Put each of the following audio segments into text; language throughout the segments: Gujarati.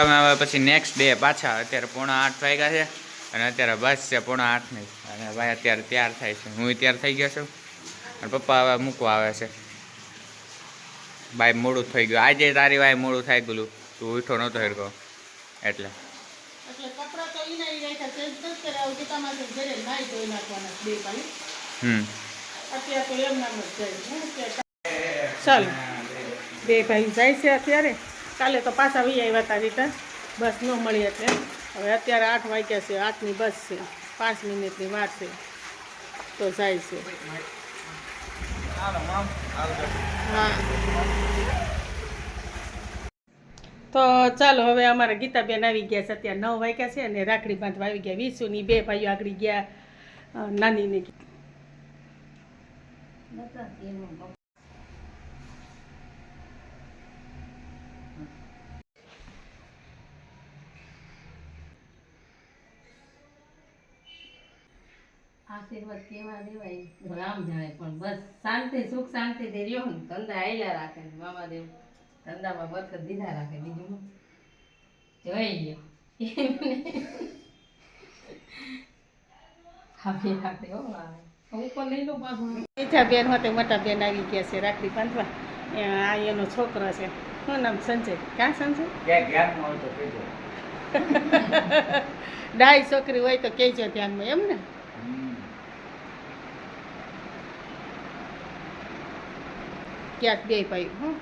અમે હવે પછી નેક્સ્ટ ડે પાછા અત્યારે 7:30 વાગ્યા છે અને અત્યારે બસ છે 7:30ની અને ભાઈ અત્યારે તૈયાર થાય છે. હું તૈયાર થઈ ગયો છું અને પપ્પા હવે મૂકવા આવે છે. ભાઈ મોડું થઈ ગયું આજે. તારી ભાઈ મોડું થાય ગયું, તું ઉઠો નહોતો હેરકો એટલે ચાલ બે ભાઈ જાય છે અત્યારે. કાલે તો પાછા વી આવ્યા હતા રિટર્ન, બસ ન મળી એટલે હવે અત્યારે 8 વાગ્યા છે. 8ની બસ છે, 5 મિનિટની વાર છે તો જાય છે. હા તો ચાલો હવે અમારા ગીતાબેન આવી ગયા છે. અત્યારે 9 વાગ્યા છે અને રાખડી બાંધવા આવી ગયા. વિશુની 2 ભાઈઓ આગળ ગયા નાનીને. આશીર્વાદ કેવા દેવાય રામ જાણે, પણ બસ શાંતિ સુખ શાંતિ થી રહ્યો ને ધંધા આયલા રાખે ને મામાદેવ ધંધામાં બરકત દીધા રાખે. બીજું જોઈ લ્યો હાફી રાખે હો ઉપર લઈ લો પાછું. મીઠા બેન હોતે મોટા બેન આવી ગયા છે રાખડી બાંધવા. આ એનો છોકરો છે, શું નામ? સંજય. ક્યાં સંજય? ડાય છોકરી હોય તો કહેજો ધ્યાનમાં, એમ ને? ક્યાંક 2 ભાઈ હું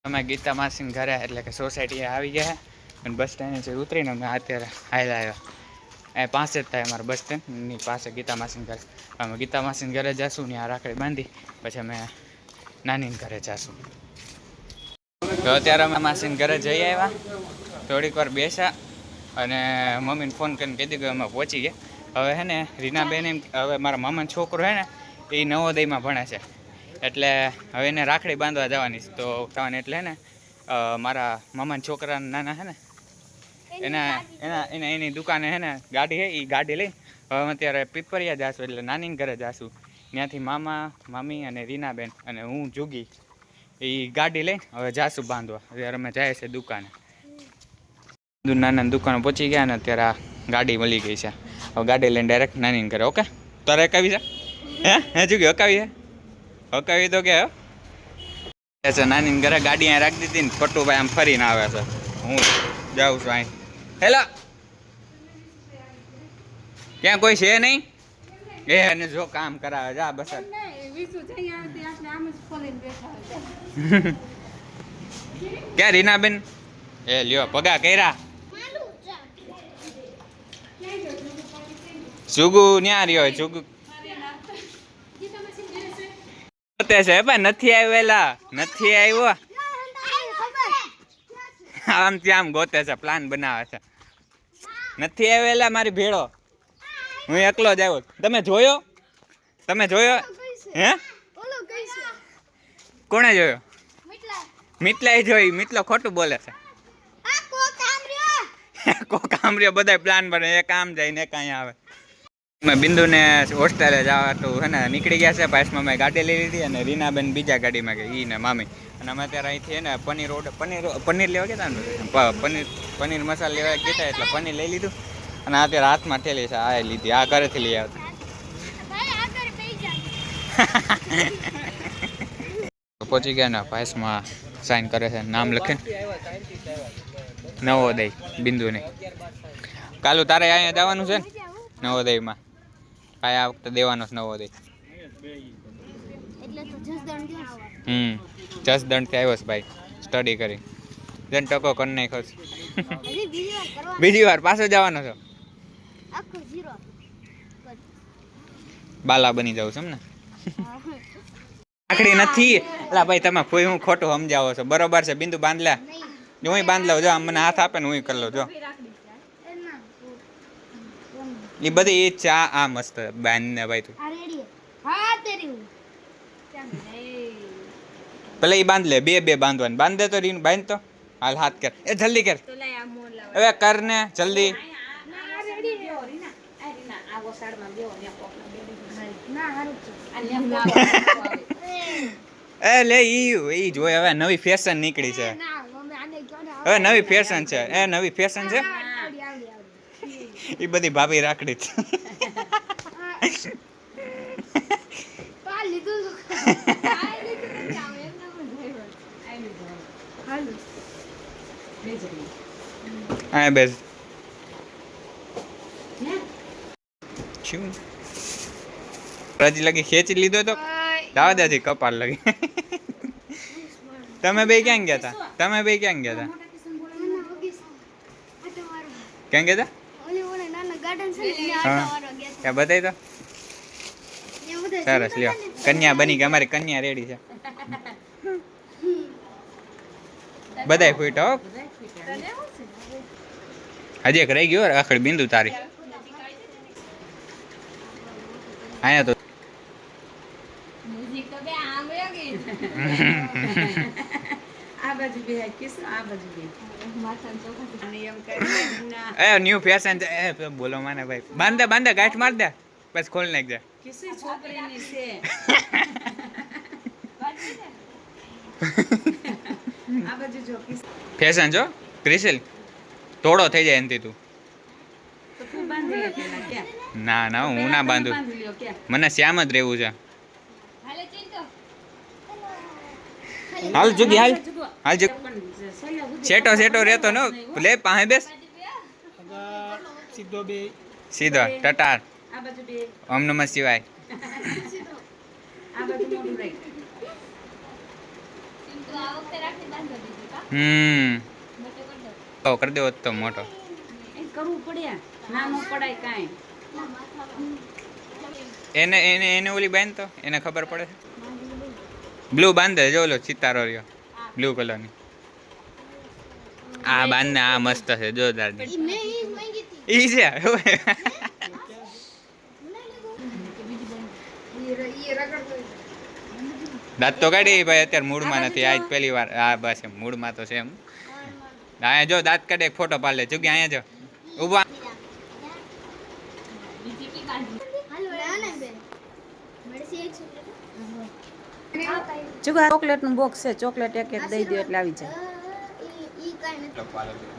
અમે ગીતા માસીને ઘરે એટલે કે સોસાયટીએ આવી ગયા અને બસ સ્ટેન્ડ ઉતરીને અમે અત્યારે હાલ્યા આવ્યા. એ પાસે જ થાય અમારા બસ સ્ટેન્ડની પાસે ગીતા માસીને ઘરે. અમે ગીતા માસીને ઘરે જઈશું ને આ રાખડી બાંધી પછી અમે નાનીને ઘરે જઈશું. તો અત્યારે અમે માસીને ઘરે જઈ આવ્યા, થોડીક વાર બેસ્યા અને મમ્મીને ફોન કરીને કીધું કે અમે પહોંચી ગયા. હવે હે ને રીનાબેન એમ હવે મારા મામાનો છોકરો હે ને એ નવોદયમાં ભણે છે એટલે હવે એને રાખડી બાંધવા જવાની છે. તો થવાની એટલે હે ને મારા મામાના છોકરાના નાના હે ને એની દુકાને હે ને ગાડી હે, એ ગાડી લઈને હવે અમે અત્યારે પીપરિયા જાશું એટલે નાનીને ઘરે જાશું. ત્યાંથી મામા મામી અને રીનાબેન અને હું જોગી એ ગાડી લઈને હવે જાશું બાંધવા. અત્યારે અમે જાય છે દુકાને. નાના દુકાને પહોંચી ગયા ને અત્યારે આ ગાડી મળી ગઈ છે. હવે ગાડી લઈને ડાયરેક્ટ નાનીને ઘરે. ઓકે તારે હકાવી છે? હે જોગી હકાવી છે? હકાવી તો કે નાનીને ઘરે ગાડી અહીંયા રાખી દીધી ને પટ્ટુભાઈ આમ ફરીને આવે છે. હું જાઉં છું અહીં. હેલા ક્યાં કોઈ છે નહીં? એને જો કામ કરાવે જા બસ. ક્યાં રીનાબેન? એ લ્યો પગા કર્યા. જુગુ ન્યા રહ્યો. જુગુ ગોતે છે ભાઈ, નથી આવેલા, નથી આવ્યો. આમ ત્યાં આમ ગોતે છે, પ્લાન બનાવે છે. નથી આવેલા મારી ભેળો, હું એકલો જ આવ્યો. તમે જોયો? તમે જોયો? હે કોણે જોયો? મિતલાએ જોઈ. મિતલો ખોટું બોલે છે. કોક આમ રહ્યો. બધા પ્લાન બને, એક આમ જાય ને એક અહીંયા આવે. મેં બિંદુને હોસ્ટેલે જવા તો હે ને નીકળી ગયા છે. પાસમાં મેં ગાડી લઈ લીધી અને રીનાબેન બીજા ગાડીમાં ગઈ, ઈ ને મામી. અને અમે અત્યારે અહીંથી ને પનીર લેવા ગયા ને પનીર મસાલા લેવા ગયા એટલે પનીર લઈ લીધું અને અત્યારે હાથમાં ઠેલી છે. આ લીધી, આ ઘરેથી લઈ આવતી. પહોંચી ગયા ને પાસમાં સાઈન કરે છે, નામ લખે નવોદય બિંદુને. કાલું તારે અહીંયા જવાનું છે ને નવોદયમાં? આ વખતે દેવાનો છે નવોદય. જસદણથી આવ્યો છે ભાઈ, સ્ટડી કરી જન ટકો કરી નાખ્યો છે. બીજી વાર પાછો જવાનો છો? બાલા બની જાઉં છું એમ ને? રાખડી નથી એટલે ભાઈ તમે કોઈ હું ખોટું સમજાવો છો. બરોબર છે બિંદુ બાંધ લે, હું બાંધ લઉં. જો મને હાથ આપે ને હું કરી લઉં. જો એ બધી ઈ છે. આ મસ્ત બાંધ ને ભાઈ તું પેલા ઈ બાંધ લે. બે બાંધવાની. બાંધ દે તો રીન બાંધ તો. હાલ હાથ કર. એ જલ્દી કર હવે, કર ને જલ્દી. સાડમાં બેહો ને કોકના બેડે ના હારું છે અને એમ આવે એ લે ઈ જોઈ હવે નવી ફેશન નીકળી છે. હવે નવી ફેશન છે. નવી ફેશન છે. ઈ બધી ભાભી રાખડી છે. હા બેસ શું રજી લગી ખેંચી લીધો તો દાવા દાદી કપાળ લગી. તમે બે ક્યાં ગયા હતા? તમે બે ક્યાં ગયા હતા? ક્યાં ગયા હતા? ત્યાં બતાવી તો સરસ લ્યો કન્યા બની ગઈ અમારી કન્યા રેડી છે. બધાય ફૂટ હો. હજી એક રહી ગયો આખડી બિંદુ તારી. આયા તો મ્યુઝિક તો બે આમ વયો ગઈ આ બાજુ બે કિસ આ બાજુ બે માથાનો ચોખા અને એમ કરી એ ન્યુ ફેશન છે. એ બોલો માને ભાઈ બાંધે બાંધે ગાંઠ માર દે બસ ખોલ નાખ દે. કિસી છોકરીની છે આ બાજુ જો કિસ ફેશન જો ક્રિસિલ તોડો થઈ જાય એનથી તું. તો તું બાંધી લે પેલા કે ના ના હું ના બાંધું. બાંધી લ્યો કે મને શ્યામ જ રહેવું છે. હાલ જુગી હાલ હાલ જુગ સેટો સેટો રહેતો ન લે પાસે બેસ સીધો બે સીધો ટટાર આ બાજુ બે ઓમ નમઃ શિવાય. આ બાજુ મોઢું રાખ તો કરી દેવો તો મોટો એ કરવું પડે નાનો પડાય કાંઈ એને એને એને ઓલી બાંધ તો એને ખબર પડે. બ્લુ બાંધે જો ઓલો સિતારો રહ્યો બ્લુ કલરની આ બાંધને આ મસ્ત છે જોરદાર ઈ છે. દાંત તો કાઢી ભાઈ અત્યારે મૂડમાં નથી આજ પહેલી વાર આ બસ મૂડમાં તો છે એમ. અહીંયા જો દાંત કાઢે એક ફોટો પાડ લે ચૂકી અહીંયા જો ઊભા. ચોકલેટ નું બોક્સ છે ચોકલેટ એક એક દઈ દો એટલે આવી જાય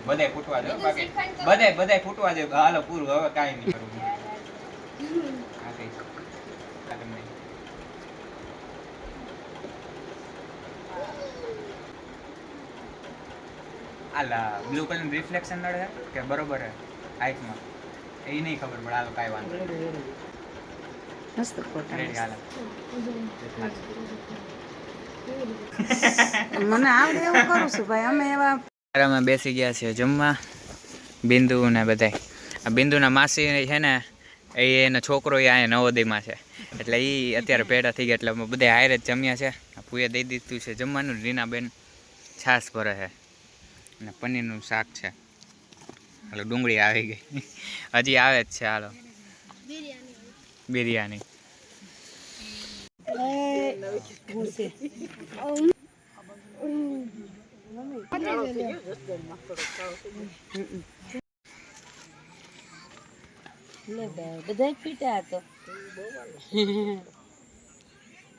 બધાય ફૂટવા દો બાકી બધાય ફૂટવા દો હાલો પૂરું હવે કાંઈ નહીં કરવું. આલા બ્લુ કલર રિફ્લેક્શન નડે કે બરોબર હે આઈસમાં એ નહીં ખબર પડે. હાલો કાંઈ વાંધો મસ્ત ફોટા રેડી હાલો. મને આવડે એવું કરું છું ભાઈ અમે એવા અમે બેસી ગયા છીએ જમવા બિંદુ ને બધાય. આ બિંદુના માસી છે ને એનો છોકરો એ અહીંયા નવોદયમાં છે એટલે એ અત્યારે પેડા થઈ ગયા એટલે અમે બધા હારે જ જમ્યા છે. પૂએ દઈ દીધું છે જમવાનું. રીનાબેન છાશ ભરે છે અને પનીરનું શાક છે. હાલો ડુંગળી આવી ગઈ હજી આવે જ છે. હાલો બિરયાની બધા પીટા હતો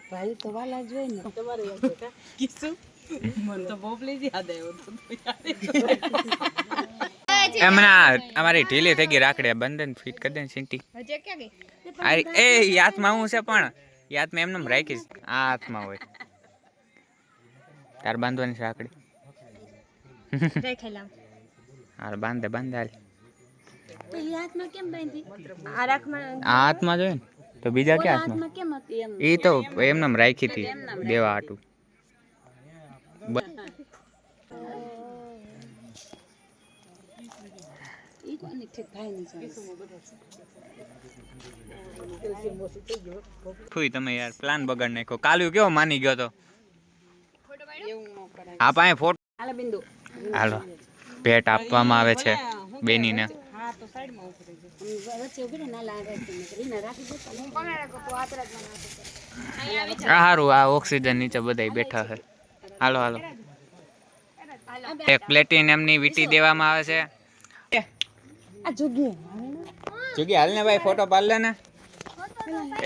ભાઈ તો વાલા જોઈ ને તમારે મને તો બોબલી યાદ આવ્યો હમણાં અમારી ઢીલી થઈ ગઈ રાખડી બંધન ફિટ કરી દે ને સિંટી. એ હાથમાં હું છે પણ હાથમાં એમને રાખીશ. આ હાથમાં હોય તાર બાંધવાની રાખડી. હાલ બાંધે બાંધે હાલ. આ હાથમાં જોઈએ ને તો બીજા ક્યાં હાથમાં? એ તો એમને રાખી હતી દેવા હાટું. ફુઈ તમે યાર પ્લાન બગાડ નાખ્યો. કાલ્યું કેવો માની ગયો તો. આ પાસે ફોટો હાલો ભેટ આપવામાં આવે છે બેનીને. સારું આ ઓક્સિજન નીચે બધા બેઠા છે. હાલો હાલો એક પ્લેટિન એમની વીટી દેવામાં આવે છે. જોગી હાલ ને ભાઈ ફોટો પાડ લે ને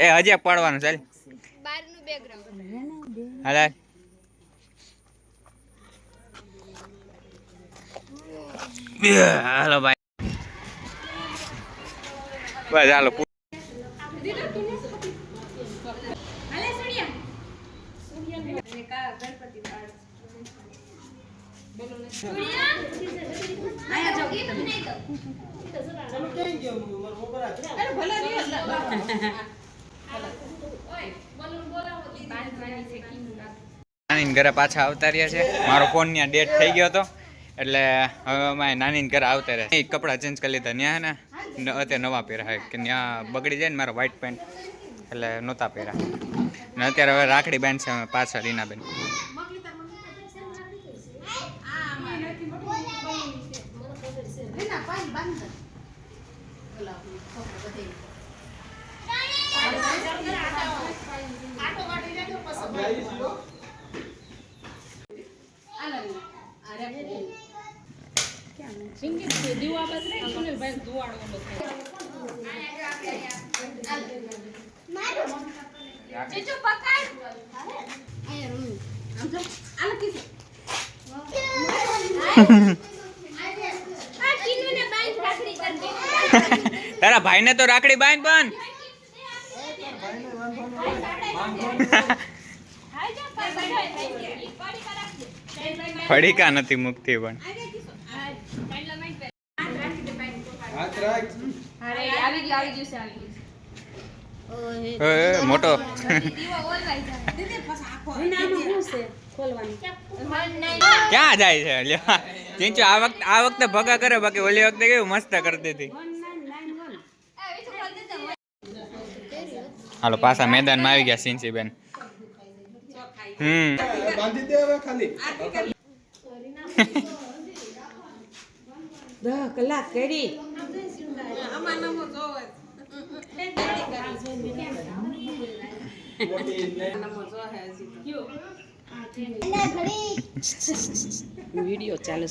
એ હજી એક પાડવાનું ચાલ બહારનું બેકગ્રાઉન્ડ હાલ હાલ. હાલો ભાઈ બસ હાલો નાની ઘરે પાછા આવતા રહ્યા છે. મારો ફોન ત્યાં ડેટ થઈ ગયો હતો એટલે હવે અમે નાની ઘરે આવતા રહ્યા. કપડાં ચેન્જ કરી લીધા ત્યાં ને અત્યારે નવા પહેરા કે ત્યાં બગડી જાય ને મારો વ્હાઈટ પેન્ટ એટલે નહોતા પહેરા ને અત્યારે હવે રાખડી બેન છે અમે પાછા રીનાબેન. ચીચુ પકડ તારા ભાઈને તો રાખડી બાંધ પણ ફડીકા નથી મુકતી પણ મોટો ક્યાં જાય છે લ્યો ચીંચુ આ વખતે ભગા કરે બાકી ઓલી વખતે કેવું મસ્ત કરતી હતી. હાલો પાછા મેદાનમાં આવી ગયા સિંચી બેન. બાંધી દે હવે ખાલી 10 કલાક કરી વિડીયો ચાલે